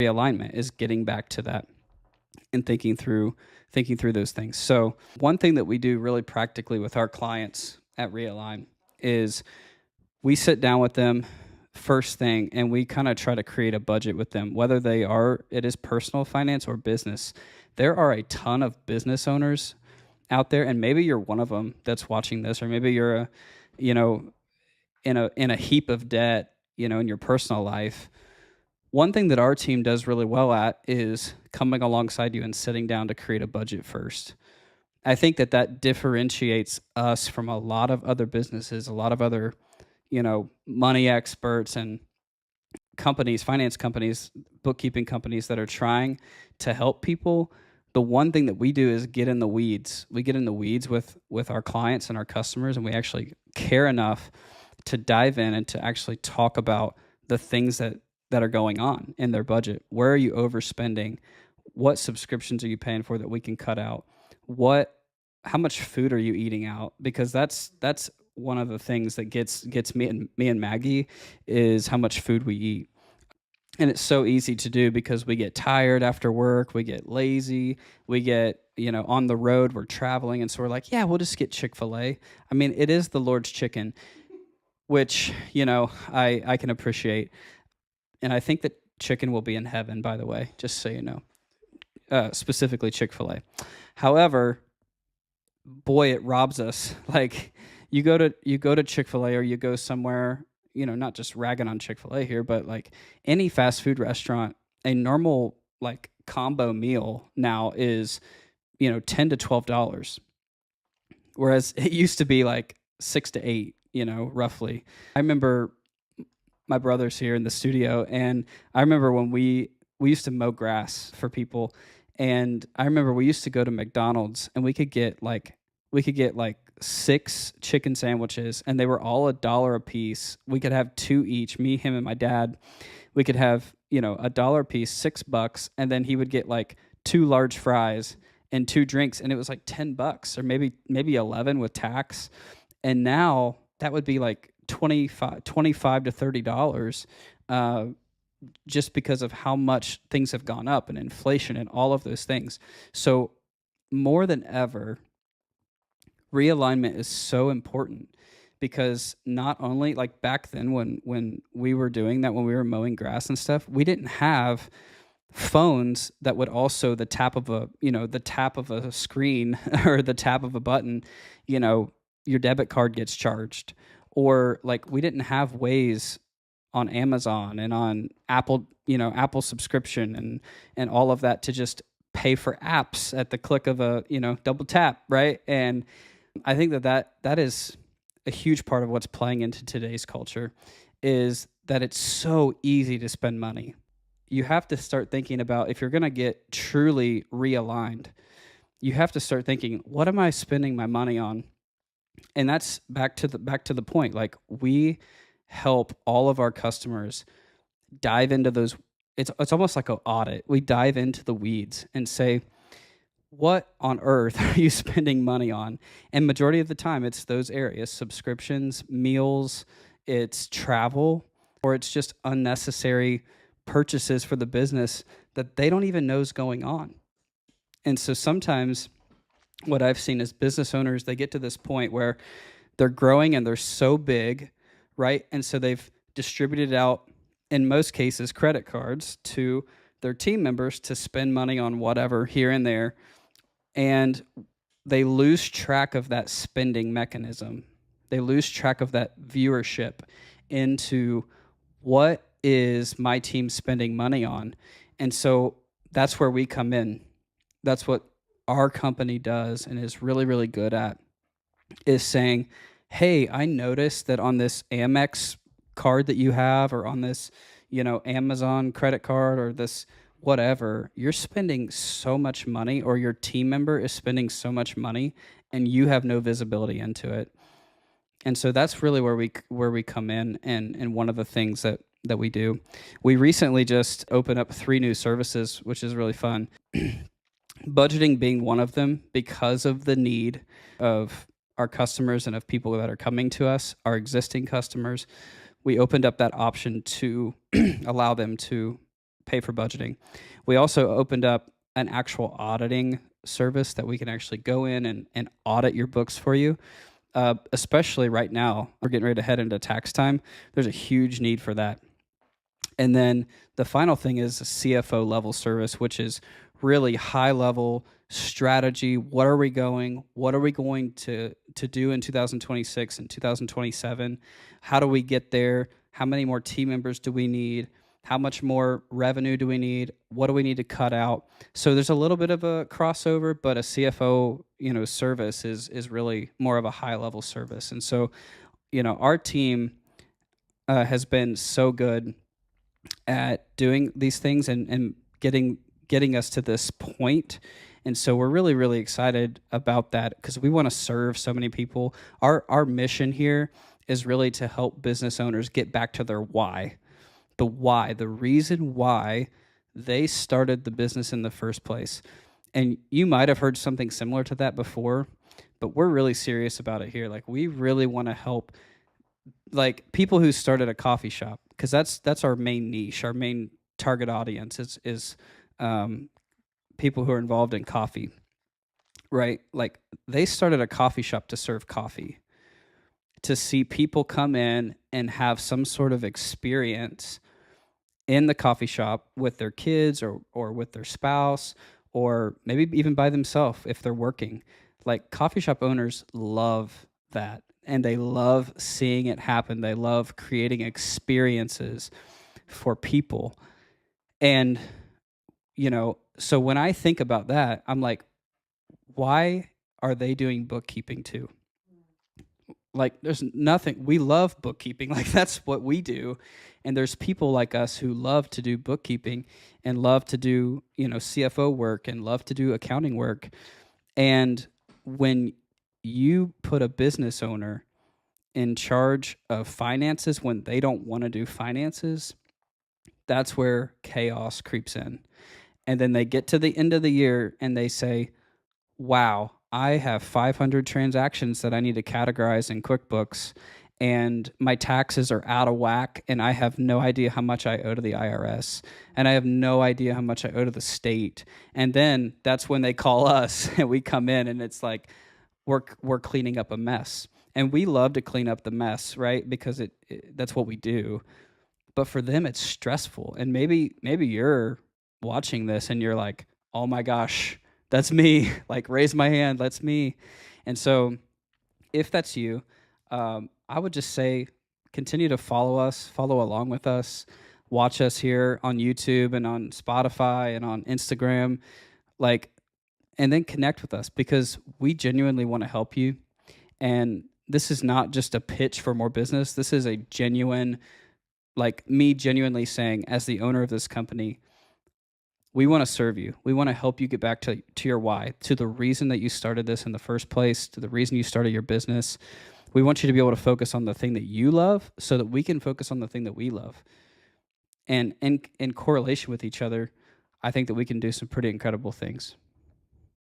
realignment is getting back to that and thinking through those things. So one thing that we do really practically with our clients at Realine is we sit down with them first thing and we kind of try to create a budget with them, whether it is personal finance or business. There are a ton of business owners out there, and maybe you're one of them that's watching this, or maybe you're you know in a heap of debt, in your personal life. One thing that our team does really well at is coming alongside you and sitting down to create a budget first. I think that differentiates us from a lot of other businesses, a lot of other, money experts and companies, finance companies, bookkeeping companies that are trying to help people. The one thing that we do is get in the weeds. We get in the weeds with our clients and our customers, and we actually care enough to dive in and to actually talk about the things that are going on in their budget. Where are you overspending? What subscriptions are you paying for that we can cut out? How much food are you eating out? Because that's one of the things that gets me and Maggie is how much food we eat. And it's so easy to do because we get tired after work, we get lazy, we get, on the road, we're traveling, and so we're like, yeah, we'll just get Chick-fil-A. I mean, it is the Lord's chicken, which, I can appreciate. And I think that chicken will be in heaven, by the way, just so you know, specifically Chick-fil-A. However, boy, it robs us. Like you go to Chick-fil-A or you go somewhere, not just ragging on Chick-fil-A here, but like any fast food restaurant, a normal like combo meal now is, $10 to $12. Whereas it used to be like 6 to 8, roughly. I remember my brother's here in the studio, and I remember when we used to mow grass for people, and I remember we used to go to McDonald's and we could get like 6 chicken sandwiches, and they were all $1 a piece. We could have 2 each, me, him, and my dad. We could have, $1 a piece, $6, and then he would get like 2 large fries and 2 drinks, and it was like $10 or maybe 11 with tax. And now that would be like $25 to $30, just because of how much things have gone up and inflation and all of those things. So more than ever, realignment is so important, because not only like back then when we were doing that, when we were mowing grass and stuff, we didn't have phones that would also the tap of a screen or the tap of a button, your debit card gets charged. Or like we didn't have ways on Amazon and on Apple subscription and all of that to just pay for apps at the click of a, double tap, right? And I think that is a huge part of what's playing into today's culture, is that it's so easy to spend money. You have to start thinking about, if you're going to get truly realigned, you have to start thinking, what am I spending my money on? And that's back to the point. Like, we help all of our customers dive into those. It's almost like an audit. We dive into the weeds and say, what on earth are you spending money on? And majority of the time, it's those areas: subscriptions, meals, it's travel, or it's just unnecessary purchases for the business that they don't even know is going on. And so sometimes what I've seen is business owners, they get to this point where they're growing and they're so big, right? And so they've distributed out, in most cases, credit cards to their team members to spend money on whatever here and there. And they lose track of that spending mechanism. They lose track of that viewership into what is my team spending money on. And so that's where we come in. That's what our company does and is really, really good at, is saying, hey, I noticed that on this Amex card that you have, or on this, Amazon credit card, or this whatever, you're spending so much money, or your team member is spending so much money, and you have no visibility into it. And so that's really where we come in, and one of the things that we do. We recently just opened up 3 new services, which is really fun. Budgeting being one of them, because of the need of our customers and of people that are coming to us, our existing customers. We opened up that option to allow them to pay for budgeting. We also opened up an actual auditing service that we can actually go in and audit your books for you. Especially right now, we're getting ready to head into tax time. There's a huge need for that. And then the final thing is a CFO level service, which is really high level strategy. What are we going? What are we going to do in 2026 and 2027? How do we get there? How many more team members do we need? How much more revenue do we need? What do we need to cut out? So there's a little bit of a crossover, but a CFO, service is really more of a high level service. And so, our team has been so good at doing these things and getting us to this point. And so we're really, really excited about that because we want to serve so many people. Our mission here is really to help business owners get back to their why. The reason why they started the business in the first place. And you might have heard something similar to that before, but we're really serious about it here. Like, we really want to help like people who started a coffee shop, because that's our main niche, our main target audience is people who are involved in coffee, right? Like, they started a coffee shop to serve coffee, to see people come in and have some sort of experience in the coffee shop with their kids or with their spouse, or maybe even by themselves if they're working. Like, coffee shop owners love that, and they love seeing it happen. They love creating experiences for people. And, so when I think about that, I'm like, why are they doing bookkeeping too? Like, there's nothing. We love bookkeeping. Like, that's what we do. And there's people like us who love to do bookkeeping and love to do, CFO work and love to do accounting work. And when you put a business owner in charge of finances when they don't want to do finances, that's where chaos creeps in. And then they get to the end of the year and they say, wow, I have 500 transactions that I need to categorize in QuickBooks, and my taxes are out of whack, and I have no idea how much I owe to the IRS, and I have no idea how much I owe to the state. And then that's when they call us and we come in, and it's like we're cleaning up a mess. And we love to clean up the mess, right? Because that's what we do. But for them, it's stressful. And maybe you're watching this and you're like, oh my gosh, that's me. Like, raise my hand, that's me. And so if that's you, I would just say continue to follow us, follow along with us, watch us here on YouTube and on Spotify and on Instagram, and then connect with us, because we genuinely want to help you. And this is not just a pitch for more business. This is a genuine, me genuinely saying, as the owner of this company, we want to serve you. We want to help you get back to your why, to the reason that you started this in the first place, to the reason you started your business. We want you to be able to focus on the thing that you love so that we can focus on the thing that we love. And in correlation with each other, I think that we can do some pretty incredible things.